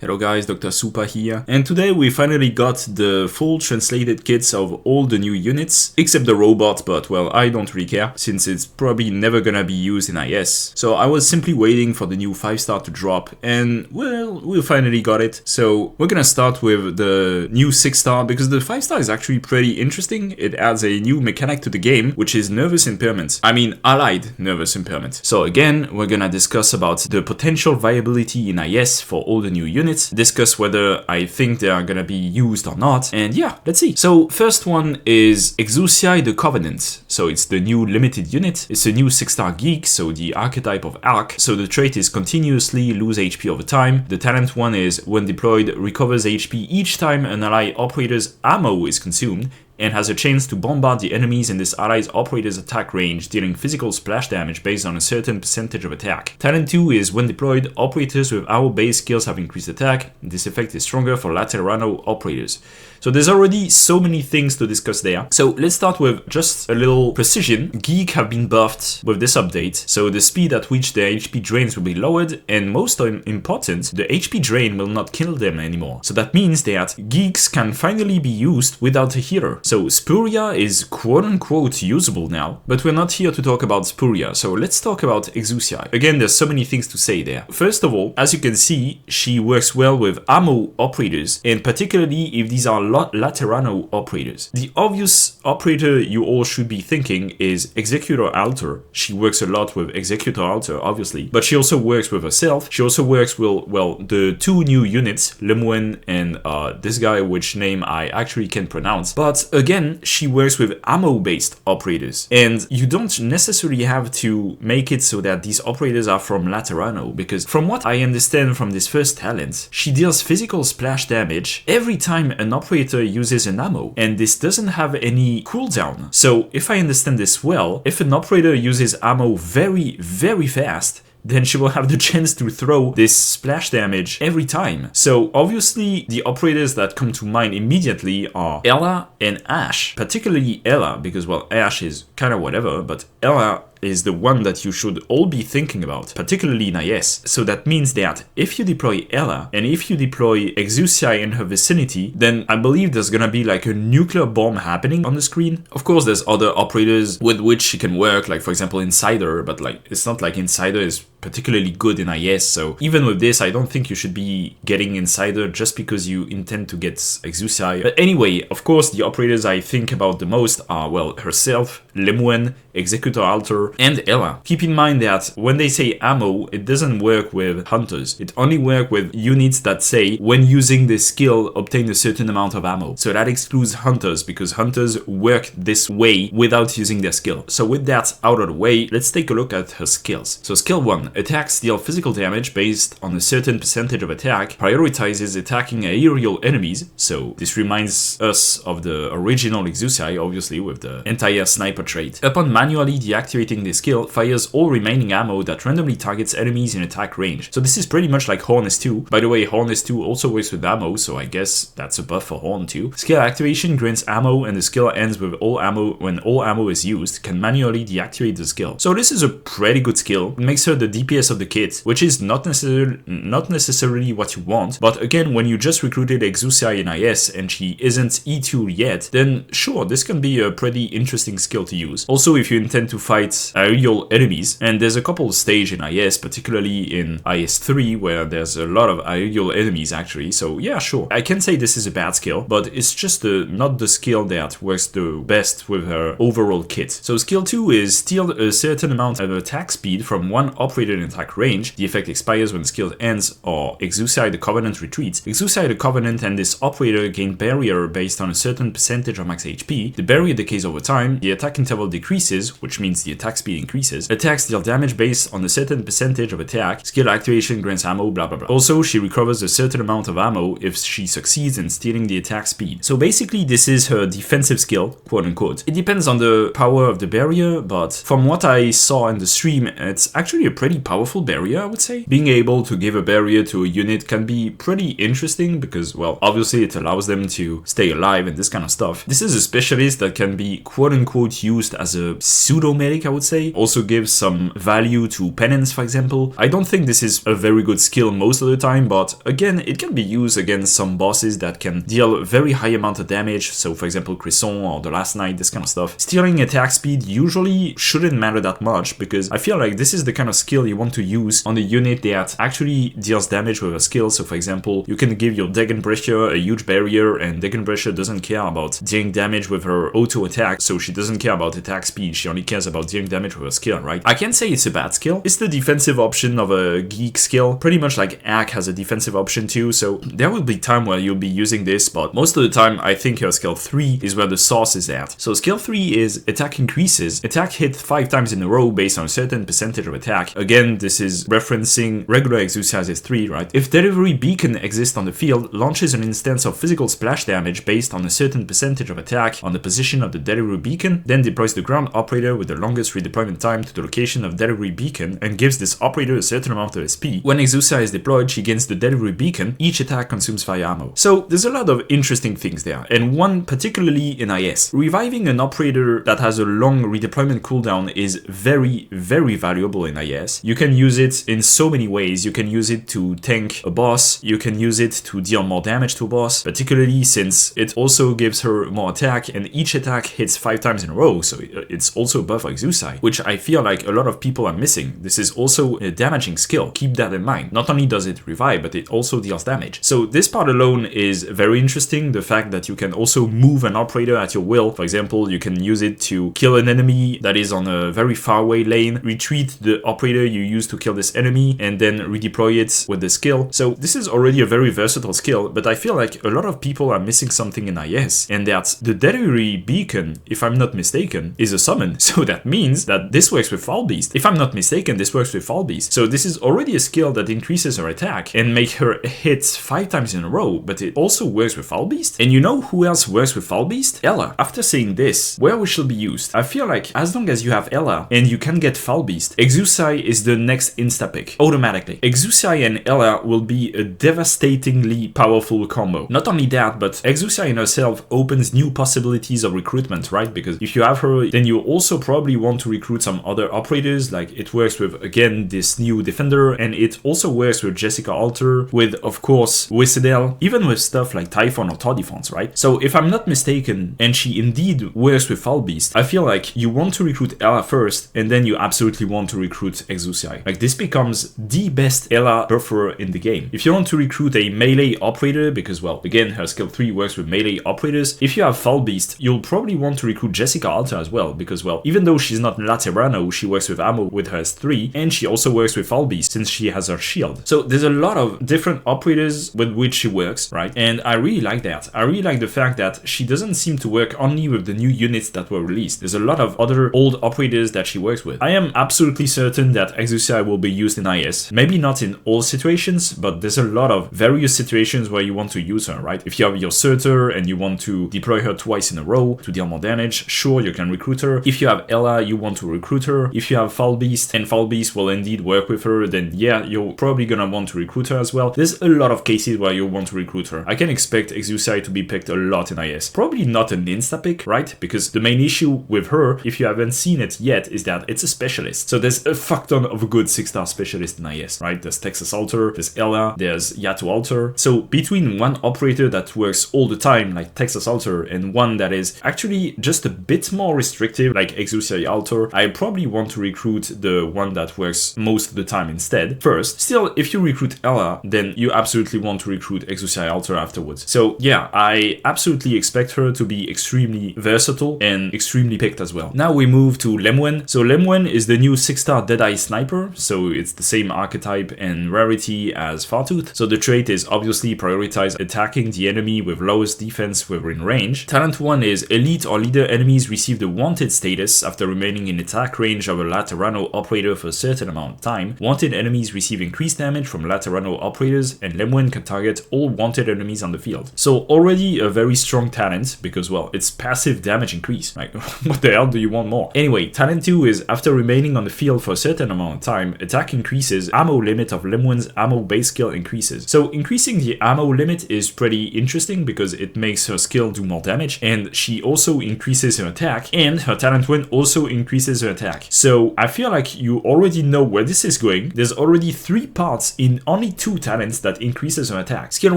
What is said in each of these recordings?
Hello guys, Dr. Super here, and today we finally got the full translated kits of all the new units, except the robot, but well, I don't really care, since it's probably never gonna be used in IS. So I was simply waiting for the new 5-star to drop, and well, we finally got it. So we're gonna start with the new 6-star, because the 5-star is actually pretty interesting. It adds a new mechanic to the game, which is nervous impairment. I mean, allied nervous impairment. So again, we're gonna discuss about the potential viability in IS for all the new units, discuss whether I think they are gonna be used or not, and yeah, let's see. So first one is Exusi the Covenant. So it's the new limited unit. It's a new 6-star geek, so the archetype of Arc. So the trait is continuously lose HP over time. The talent one is when deployed, recovers HP each time an ally operator's ammo is consumed, and has a chance to bombard the enemies in this ally's operator's attack range, dealing physical splash damage based on a certain percentage of attack. Talent 2 is when deployed, operators with arrow-based skills have increased attack. This effect is stronger for Laterano operators. So there's already so many things to discuss there. So let's start with just a little precision. Geek have been buffed with this update, so the speed at which their HP drains will be lowered, and most important, the HP drain will not kill them anymore. So that means that geeks can finally be used without a healer. So Spuria is quote-unquote usable now, but we're not here to talk about Spuria, so let's talk about Exusi. Again, there's so many things to say there. First of all, as you can see, she works well with ammo operators, and particularly if these are Laterano operators. The obvious operator you all should be thinking is Executor Alter. She works a lot with Executor Alter, obviously, but she also works with herself. She also works with, well, the two new units, Lemuin and this guy, which name I actually can't pronounce. But again, she works with ammo-based operators, and you don't necessarily have to make it so that these operators are from Laterano, because from what I understand from this first talent, she deals physical splash damage every time an operator uses an ammo, and this doesn't have any cooldown. So if I understand this well, if an operator uses ammo very fast, then she will have the chance to throw this splash damage every time. So obviously the operators that come to mind immediately are Ella and Ashe, particularly Ella, because well, Ashe is kind of whatever, but Ella is the one that you should all be thinking about, particularly in IS. So that means that if you deploy Ella, and if you deploy Exusi in her vicinity, then I believe there's gonna be like a nuclear bomb happening on the screen. Of course, there's other operators with which she can work, like for example Insider, but like it's not like Insider is particularly good in IS, so even with this, I don't think you should be getting Insider just because you intend to get Exusi. But anyway, of course, the operators I think about the most are, well, herself, Lemuin, Executor Alter, and Ella. Keep in mind that when they say ammo, it doesn't work with hunters. It only works with units that say, when using this skill, obtain a certain amount of ammo. So that excludes hunters, because hunters work this way without using their skill. So with that out of the way, let's take a look at her skills. So skill 1, attacks deal physical damage based on a certain percentage of attack, prioritizes attacking aerial enemies. So this reminds us of the original Exusi, obviously, with the entire sniper trait. Upon manually deactivating this skill, fires all remaining ammo that randomly targets enemies in attack range. So this is pretty much like Horn S2. By the way, Horn S2 also works with ammo, so I guess that's a buff for Horn too. Skill activation grants ammo, and the skill ends with all ammo. When all ammo is used, can manually deactivate the skill. So this is a pretty good skill. It makes her the DPS of the kit, which is not necessarily what you want, but again, when you just recruited Exusi in IS and she isn't E2 yet, then sure, this can be a pretty interesting skill to use. Also, if you intend to fight aerial enemies, and there's a couple of stages in IS, particularly in IS3, where there's a lot of aerial enemies actually, so yeah, sure. I can say this is a bad skill, but it's just not the skill that works the best with her overall kit. So skill 2 is steal a certain amount of attack speed from one operator in attack range. The effect expires when the skill ends or Exusi the Covenant retreats. Exusi the Covenant and this operator gain barrier based on a certain percentage of max HP. The barrier decays over time, the attack interval decreases, which means the attack speed increases. Attacks deal damage based on a certain percentage of attack. Skill activation grants ammo, blah blah blah. Also, she recovers a certain amount of ammo if she succeeds in stealing the attack speed. So basically, this is her defensive skill, quote unquote. It depends on the power of the barrier, but from what I saw in the stream, it's actually a pretty powerful barrier, I would say. Being able to give a barrier to a unit can be pretty interesting because, well, obviously it allows them to stay alive and this kind of stuff. This is a specialist that can be quote-unquote used as a pseudo-medic, I would say. Also gives some value to penance, for example. I don't think this is a very good skill most of the time, but again, it can be used against some bosses that can deal a very high amount of damage. So for example, Cresson or the Last Knight, this kind of stuff. Stealing attack speed usually shouldn't matter that much because I feel like this is the kind of skill you want to use on a unit that actually deals damage with a skill. So for example, you can give your Degenbrecher a huge barrier, and Degenbrecher doesn't care about dealing damage with her auto attack, so she doesn't care about attack speed, she only cares about dealing damage with her skill, right? I can't say it's a bad skill. It's the defensive option of a geek skill, pretty much like Ak has a defensive option too, so there will be time where you'll be using this, but most of the time I think her skill 3 is where the sauce is at. So skill 3 is attack increases. Attack hit 5 times in a row based on a certain percentage of attack. Again, this is referencing regular Exusi as S3, right? If delivery beacon exists on the field, launches an instance of physical splash damage based on a certain percentage of attack on the position of the delivery beacon, then deploys the ground operator with the longest redeployment time to the location of delivery beacon and gives this operator a certain amount of SP. When Exusi is deployed, she gains the delivery beacon. Each attack consumes fire ammo. So there's a lot of interesting things there, and one particularly in IS. Reviving an operator that has a long redeployment cooldown is very, very valuable in IS. You can use it in so many ways. You can use it to tank a boss, you can use it to deal more damage to a boss, particularly since it also gives her more attack, and each attack hits 5 times in a row, so it's also a buff for Exusi, which I feel like a lot of people are missing. This is also a damaging skill, keep that in mind. Not only does it revive, but it also deals damage. So this part alone is very interesting, the fact that you can also move an operator at your will. For example, you can use it to kill an enemy that is on a very far away lane, retreat the operator you used to kill this enemy, and then redeploy it with the skill. So this is already a very versatile skill, but I feel like a lot of people are missing something in IS, and that the delivery beacon, if I'm not mistaken, is a summon. So that means that this works with Fall Beast. If I'm not mistaken, this works with Fall Beast. So this is already a skill that increases her attack and make her hit 5 times in a row, but it also works with Fall Beast. And you know who else works with Fall Beast? Ela. After saying this, where we shall be used? I feel like as long as you have Ela and you can get Fall Beast, Exusi is the next insta pick, automatically. Exusi and Ela will be a devastatingly powerful combo. Not only that, but Exusi in herself opens new possibilities of recruitment, right? Because if you have her, then you also probably want to recruit some other operators, like it works with, again, this new defender, and it also works with Jessica Alter, with, of course, Whistle, even with stuff like Typhon or Todifons, right? So if I'm not mistaken, and she indeed works with Fall Beast, I feel like you want to recruit Ela first, and then you absolutely want to recruit Exusi. Like this becomes the best Ela buffer in the game. If you want to recruit a melee operator, because, well, again, her skill 3 works with melee operators, if you have Fall Beast, you'll probably want to recruit Jessica Alter as well, because, well, even though she's not Laterano, she works with ammo with her S3, and she also works with Fall Beast since she has her shield. So there's a lot of different operators with which she works, right? And I really like that. I really like the fact that she doesn't seem to work only with the new units that were released. There's a lot of other old operators that she works with. I am absolutely certain that Exusi will be used in IS. Maybe not in all situations, but there's a lot of various situations where you want to use her, right? If you have your Surtur and you want to deploy her twice in a row to deal more damage, sure, you can recruit her. If you have Ela, you want to recruit her. If you have Fall Beast and Fall Beast will indeed work with her, then yeah, you're probably gonna want to recruit her as well. There's a lot of cases where you want to recruit her. I can expect Exusi to be picked a lot in IS. Probably not an insta pick, right? Because the main issue with her, if you haven't seen it yet, is that it's a specialist. So there's a fuck ton of good 6-star specialists in IS, right? There's Texas Alter, there's Ela, there's Yato Alter. So between one operator that works all the time, like Texas Alter, and one that is actually just a bit more restrictive, like Exusi Alter, I probably want to recruit the one that works most of the time instead first. Still, if you recruit Ela, then you absolutely want to recruit Exusi Alter afterwards. So yeah, I absolutely expect her to be extremely versatile and extremely picked as well. Now we move to Lemuin. So Lemuin is the new 6-star Deadeye Sniper, so it's the same archetype and rarity as Fartooth. So the trait is obviously prioritize attacking the enemy with lowest defense within range. Talent 1 is elite or leader enemies receive the wanted status after remaining in attack range of a Laterano operator for a certain amount of time. Wanted enemies receive increased damage from Laterano operators, and Lemuin can target all wanted enemies on the field. So already a very strong talent because, well, it's passive damage increase. Like, what the hell do you want more? Anyway, talent 2 is after remaining on the field for a certain amount amount of time, attack increases, ammo limit of Lemuin's ammo base skill increases. So increasing the ammo limit is pretty interesting because it makes her skill do more damage, and she also increases her attack, and her talent 1 also increases her attack. So I feel like you already know where this is going. There's already 3 parts in only 2 talents that increases her attack. Skill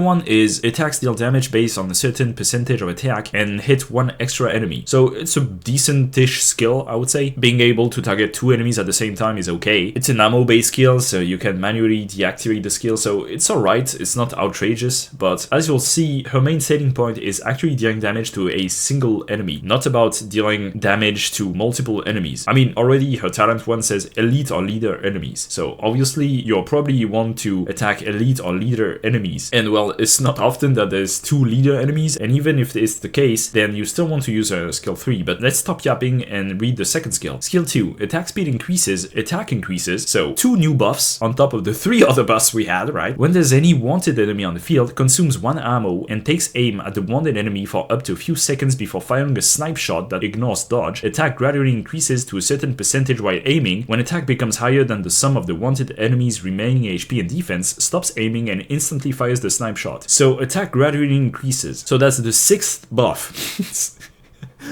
1 is attacks deal damage based on a certain percentage of attack and hit 1 extra enemy. So it's a decent-ish skill, I would say. Being able to target 2 enemies at the same time is okay. It's an ammo-based skill, so you can manually deactivate the skill, so it's alright. It's not outrageous, but as you'll see, her main selling point is actually dealing damage to a single enemy, not about dealing damage to multiple enemies. I mean, already her talent 1 says elite or leader enemies, so obviously you'll probably want to attack elite or leader enemies, and well, it's not often that there's 2 leader enemies, and even if it's the case, then you still want to use her skill 3, but let's stop yapping and read the second skill. Skill 2, attack speed increases, attack increases, so 2 new buffs on top of the 3 other buffs we had, right? When there's any wanted enemy on the field, consumes 1 ammo and takes aim at the wanted enemy for up to a few seconds before firing a snipe shot that ignores dodge. Attack gradually increases to a certain percentage while aiming. When attack becomes higher than the sum of the wanted enemy's remaining HP and defense, stops aiming and instantly fires the snipe shot. So attack gradually increases. So that's the 6th buff.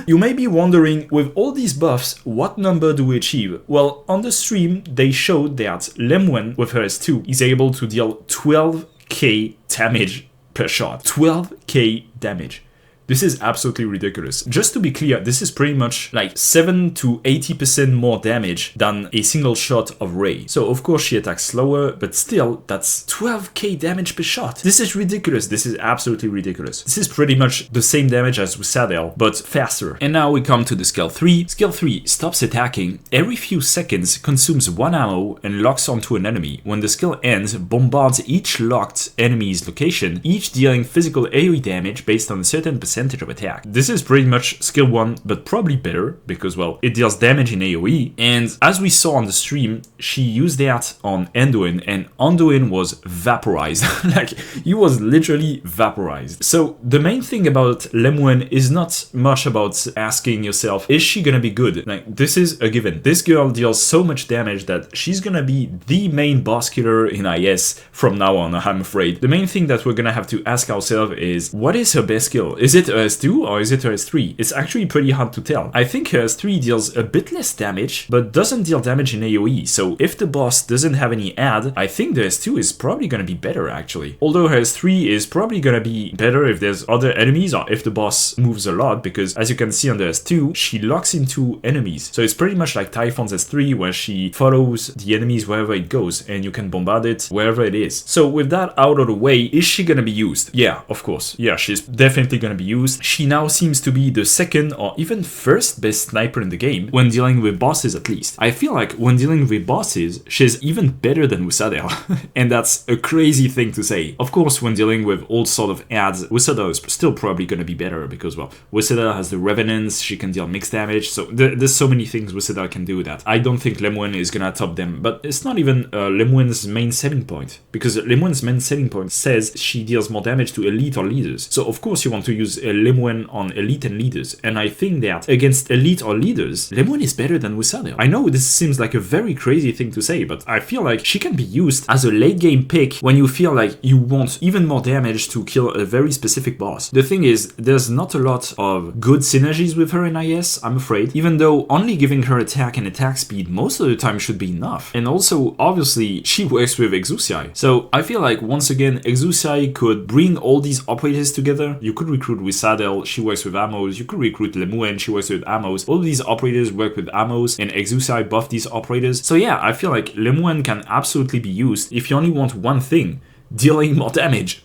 You may be wondering, with all these buffs, what number do we achieve? Well, on the stream, they showed that Lemuin, with her S2, is able to deal 12k damage per shot. 12k damage. This is absolutely ridiculous. Just to be clear, this is pretty much like 7 to 80% more damage than a single shot of Ray. So of course she attacks slower, but still, that's 12k damage per shot. This is ridiculous. This is absolutely ridiculous. This is pretty much the same damage as Usadel, but faster. And now we come to the skill 3. Skill 3 stops attacking every few seconds, consumes 1 ammo, and locks onto an enemy. When the skill ends, bombards each locked enemy's location, each dealing physical AoE damage based on a certain percentage of attack. This is pretty much skill 1, but probably better, because, well, it deals damage in AoE, and as we saw on the stream, she used that on Anduin, and Anduin was vaporized. Like, he was literally vaporized. So, the main thing about Lemuin is not much about asking yourself, is she gonna be good? Like, this is a given. This girl deals so much damage that she's gonna be the main boss killer in IS from now on, I'm afraid. The main thing that we're gonna have to ask ourselves is, what is her best skill? Is it her S2 or is it her S3? It's actually pretty hard to tell. I think her S3 deals a bit less damage, but doesn't deal damage in AoE, so if the boss doesn't have any add, I think the S2 is probably gonna be better actually. Although her S3 is probably gonna be better if there's other enemies or if the boss moves a lot, because as you can see on the S2, she locks into enemies. So it's pretty much like Typhon's S3 where she follows the enemies wherever it goes and you can bombard it wherever it is. So with that out of the way, is she gonna be used? Yeah, of course. Yeah, she's definitely gonna be used. She now seems to be the second or even first best sniper in the game, when dealing with bosses at least. I feel like when dealing with bosses, she's even better than Usadel, and that's a crazy thing to say. Of course, when dealing with all sort of adds, Usadel is still probably gonna be better, because, well, Usadel has the Revenants, she can deal mixed damage, so there's so many things Usadel can do that I don't think Lemuin is gonna top them, but it's not even Lemuin's main selling point, because Lemuin's main selling point says she deals more damage to elite or leaders, so of course you want to use Lemuin on elite and leaders, and I think that against elite or leaders, Lemuin is better than Usadel. I know this seems like a very crazy thing to say, but I feel like she can be used as a late game pick when you feel like you want even more damage to kill a very specific boss. The thing is, there's not a lot of good synergies with her in IS, I'm afraid, even though only giving her attack and attack speed most of the time should be enough. And also, obviously, she works with Exusi. So I feel like, once again, Exusi could bring all these operators together. You could recruit Usadel, she works with ammos. You could recruit Lemuin, she works with ammos. All of these operators work with ammos, and Exusi buff these operators. So yeah, I feel like Lemuin can absolutely be used if you only want one thing: dealing more damage.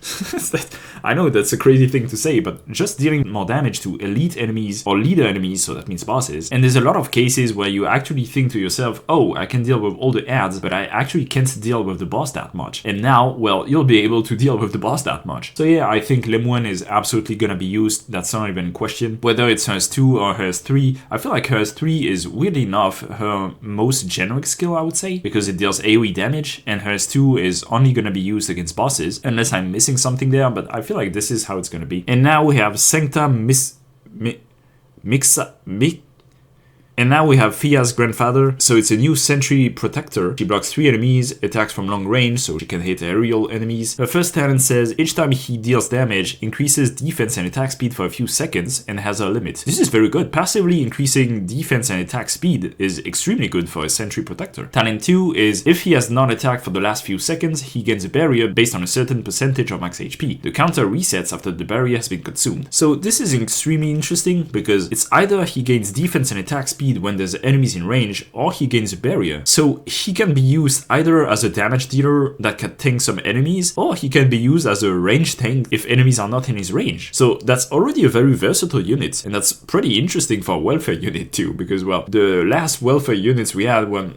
I know that's a crazy thing to say, but just dealing more damage to elite enemies or leader enemies, so that means bosses. And there's a lot of cases where you actually think to yourself, oh, I can deal with all the adds, but I actually can't deal with the boss that much. And now, well, you'll be able to deal with the boss that much. So yeah, I think Lemuin is absolutely gonna be used. That's not even a question. Whether it's her S2 or her S3, I feel like her S3 is, weirdly enough, her most generic skill, I would say, because it deals AoE damage, and her S2 is only gonna be used against bosses, unless I'm missing something there, but I feel like this is how it's gonna be. And now we have Sancta And now we have Fia's grandfather, so it's a new sentry protector. She blocks 3 enemies, attacks from long range, so she can hit aerial enemies. Her first talent says each time he deals damage, increases defense and attack speed for a few seconds, and has a limit. This is very good. Passively increasing defense and attack speed is extremely good for a sentry protector. Talent 2 is if he has not attacked for the last few seconds, he gains a barrier based on a certain percentage of max HP. The counter resets after the barrier has been consumed. So this is extremely interesting because it's either he gains defense and attack speed when there's enemies in range, or he gains a barrier. So he can be used either as a damage dealer that can tank some enemies, or he can be used as a range tank if enemies are not in his range. So that's already a very versatile unit, and that's pretty interesting for a welfare unit too, because well, the last welfare units we had were...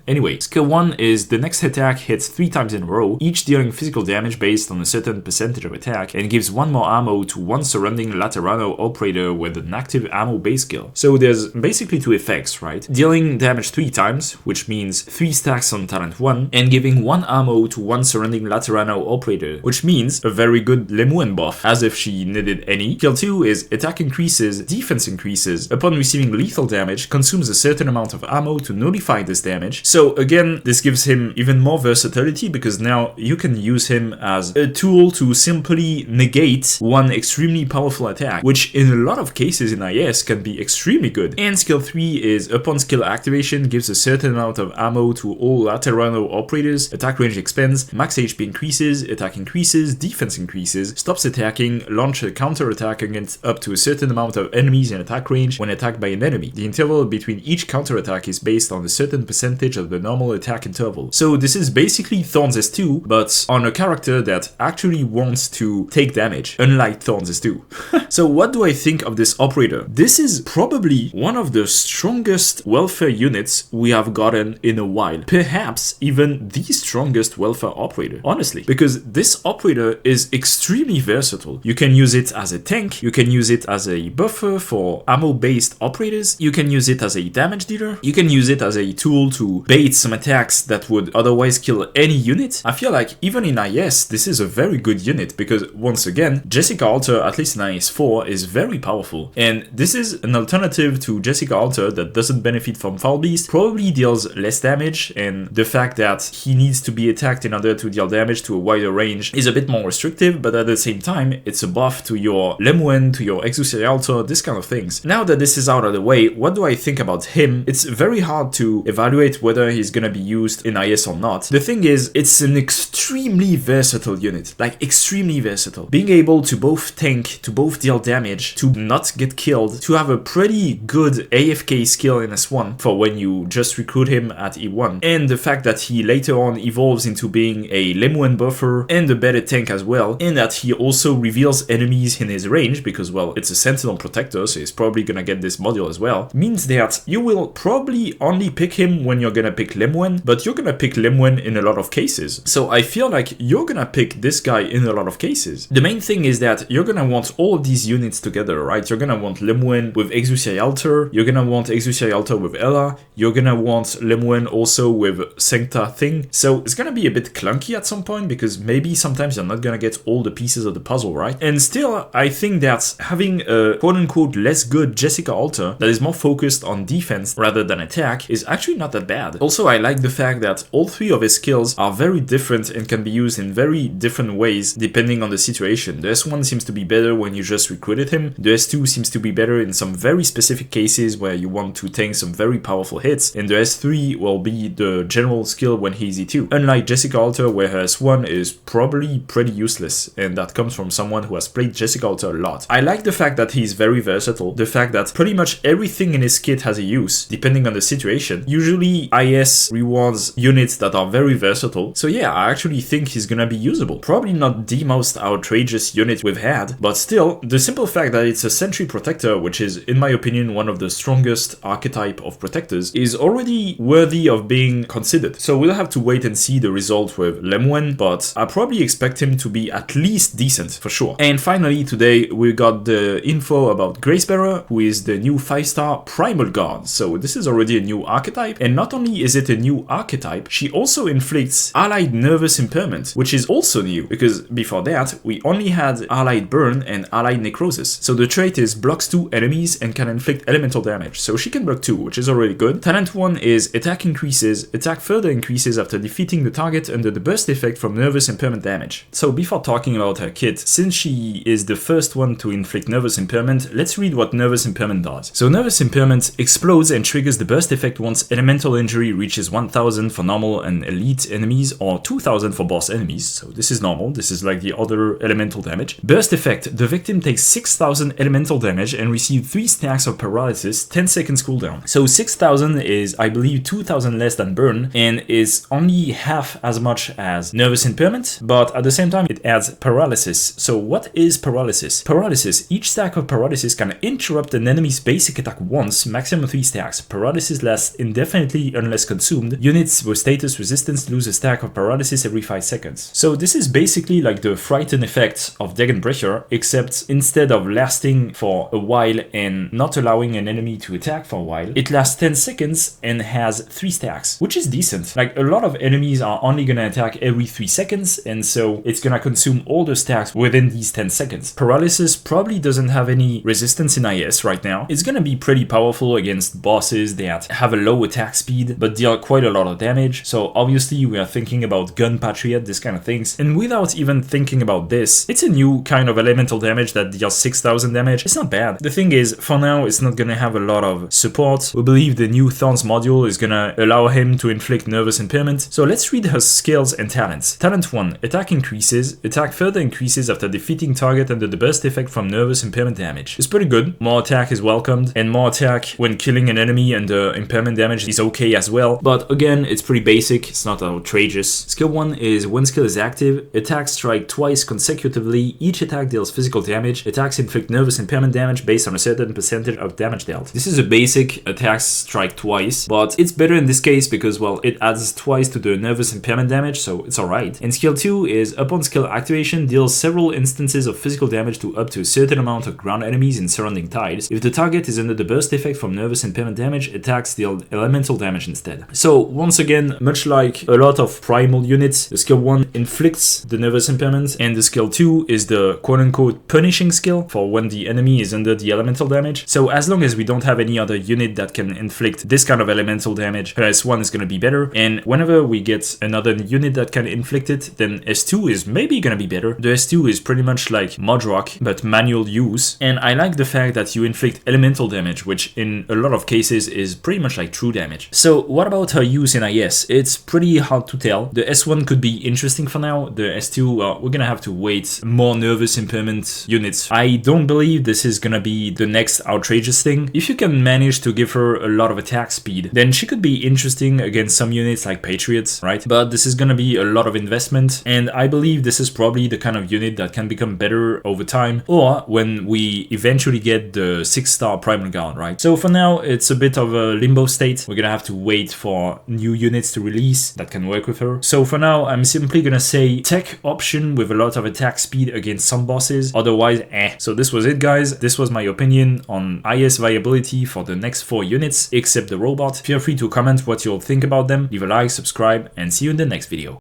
Anyway, skill 1 is the next attack hits 3 times in a row, each dealing physical damage based on a certain percentage of attack, and gives 1 more ammo to 1 surrounding Laterano operator with an active ammo base skill. So there's basically 2 effects, right? Dealing damage 3 times, which means 3 stacks on talent 1, and giving 1 ammo to 1 surrounding Laterano operator, which means a very good Lemuin buff, as if she needed any. Skill 2 is attack increases, defense increases. Upon receiving lethal damage, consumes a certain amount of ammo to nullify this damage. So again, this gives him even more versatility because now you can use him as a tool to simply negate one extremely powerful attack, which in a lot of cases in IS can be extremely good. And skill 3 is upon skill activation, gives a certain amount of ammo to all Laterano operators, attack range expands, max HP increases, attack increases, defense increases, stops attacking, launch a counter attack against up to a certain amount of enemies in attack range when attacked by an enemy. The interval between each counter attack is based on a certain percentage of the normal attack interval. So this is basically Thorns S2, but on a character that actually wants to take damage, unlike Thorns S2. So what do I think of this operator? This is probably one of the strongest welfare units we have gotten in a while. Perhaps even the strongest welfare operator, honestly, because this operator is extremely versatile. You can use it as a tank, you can use it as a buffer for ammo-based operators, you can use it as a damage dealer, you can use it as a tool to bait some attacks that would otherwise kill any unit. I feel like even in IS, this is a very good unit because once again, Jessica Alter, at least in IS4, is very powerful. And this is an alternative to Jessica Alter that doesn't benefit from Foul Beast, probably deals less damage, and the fact that he needs to be attacked in order to deal damage to a wider range is a bit more restrictive, but at the same time, it's a buff to your Lemuin, to your Exusi Alter, this kind of things. Now that this is out of the way, what do I think about him? It's very hard to evaluate whether he's gonna be used in IS or not. The thing is, it's an extremely versatile unit, like extremely versatile. Being able to both tank, to both deal damage, to not get killed, to have a pretty good AFK skill in S1 for when you just recruit him at E1, and the fact that he later on evolves into being a Lemuin buffer and a better tank as well, and that he also reveals enemies in his range because, well, it's a Sentinel Protector, so he's probably gonna get this module as well, means that you will probably only pick him when you're gonna pick Lemuin, but you're gonna pick Lemuin in a lot of cases. So I feel like you're gonna pick this guy in a lot of cases. The main thing is that you're gonna want all of these units together, right? You're gonna want Lemuin with Exusi Alter, you're gonna want Exusi Alter with Ella, you're gonna want Lemuin also with Sancta Thing. So it's gonna be a bit clunky at some point because maybe sometimes you're not gonna get all the pieces of the puzzle, right? And still, I think that having a quote-unquote less good Jessica Alter that is more focused on defense rather than attack is actually not that bad. Also, I like the fact that all 3 of his skills are very different and can be used in very different ways depending on the situation. The S1 seems to be better when you just recruited him, the S2 seems to be better in some very specific cases where you want to tank some very powerful hits, and the S3 will be the general skill when he's E2. Unlike Jessica Alter, where her S1 is probably pretty useless, and that comes from someone who has played Jessica Alter a lot. I like the fact that he's very versatile, the fact that pretty much everything in his kit has a use, depending on the situation. Usually IS rewards units that are very versatile, so yeah, I actually think he's gonna be usable. Probably not the most outrageous unit we've had, but still, the simple fact that it's a Sentry Protector, which is, in my opinion, one of the strongest archetype of protectors, is already worthy of being considered. So we'll have to wait and see the result with Lemuin, but I probably expect him to be at least decent, for sure. And finally, today, we got the info about Gracebearer, who is the new 5-star Primal God. So this is already a new archetype, and not only is it a new archetype, she also inflicts Allied Nervous Impairment, which is also new, because before that, we only had Allied Burn and Allied Necrosis. So the trait is blocks 2 enemies and can inflict elemental elemental damage, so she can block 2, which is already good. Talent 1 is attack increases, attack further increases after defeating the target under the burst effect from nervous impairment damage. So before talking about her kit, since she is the first one to inflict nervous impairment, let's read what nervous impairment does. So nervous impairment explodes and triggers the burst effect once elemental injury reaches 1000 for normal and elite enemies or 2000 for boss enemies. So this is normal, this is like the other elemental damage. Burst effect, the victim takes 6000 elemental damage and receives 3 stacks of paralysis, 10 seconds cooldown. So 6000 is, I believe, 2000 less than burn and is only half as much as nervous impairment, but at the same time it adds paralysis. So what is paralysis? Paralysis, each stack of paralysis can interrupt an enemy's basic attack once, maximum 3 stacks. Paralysis lasts indefinitely unless consumed. Units with status resistance lose a stack of paralysis every 5 seconds. So this is basically like the frighten effect of Dagenbrecher, except instead of lasting for a while and not allowing an enemy to attack for a while, it lasts 10 seconds and has 3 stacks, which is decent. Like a lot of enemies are only gonna attack every 3 seconds, and so it's gonna consume all the stacks within these 10 seconds. Paralysis probably doesn't have any resistance in IS right now. It's gonna be pretty powerful against bosses that have a low attack speed but deal quite a lot of damage. So obviously we are thinking about Gun Patriot, this kind of things. And without even thinking about this, it's a new kind of elemental damage that deals 6000 damage. It's not bad. The thing is, for now, it's not gonna have a lot of support. We believe the new Thorns module is gonna allow him to inflict nervous impairment. So let's read her skills and talents. Talent 1, attack increases. Attack further increases after defeating target under the burst effect from nervous impairment damage. It's pretty good. More attack is welcomed, and more attack when killing an enemy under impairment damage is okay as well. But again, it's pretty basic. It's not outrageous. Skill 1 is when skill is active, attacks strike twice consecutively. Each attack deals physical damage. Attacks inflict nervous impairment damage based on a certain percentage of damage dealt. This is a basic attacks strike twice, but it's better in this case because, well, it adds twice to the nervous impairment damage, so it's alright. And skill 2 is upon skill activation, deals several instances of physical damage to up to a certain amount of ground enemies in surrounding tiles. If the target is under the burst effect from nervous impairment damage, attacks deal elemental damage instead. So once again, much like a lot of primal units, the skill 1 inflicts the nervous impairment, and the skill 2 is the quote-unquote punishing skill for when the enemy is under the elemental damage. So as long as we don't have any other unit that can inflict this kind of elemental damage, her S1 is gonna be better, and whenever we get another unit that can inflict it, then S2 is maybe gonna be better. The S2 is pretty much like Modrock, but manual use, and I like the fact that you inflict elemental damage, which in a lot of cases is pretty much like true damage. So what about her use in IS? It's pretty hard to tell. The S1 could be interesting for now. The S2, well, we're gonna have to wait. More nervous impairment units. I don't believe this is gonna be the next outrageous thing. If you can manage to give her a lot of attack speed, then she could be interesting against some units like Patriots, right? But this is gonna be a lot of investment, and I believe this is probably the kind of unit that can become better over time, or when we eventually get the 6-star Primal Guard, right? So for now, it's a bit of a limbo state. We're gonna have to wait for new units to release that can work with her. So for now, I'm simply gonna say tech option with a lot of attack speed against some bosses, otherwise So this was it, guys. This was my opinion on IS viability for the next 4 units, except the robot. Feel free to comment what you'll think about them, leave a like, subscribe, and see you in the next video.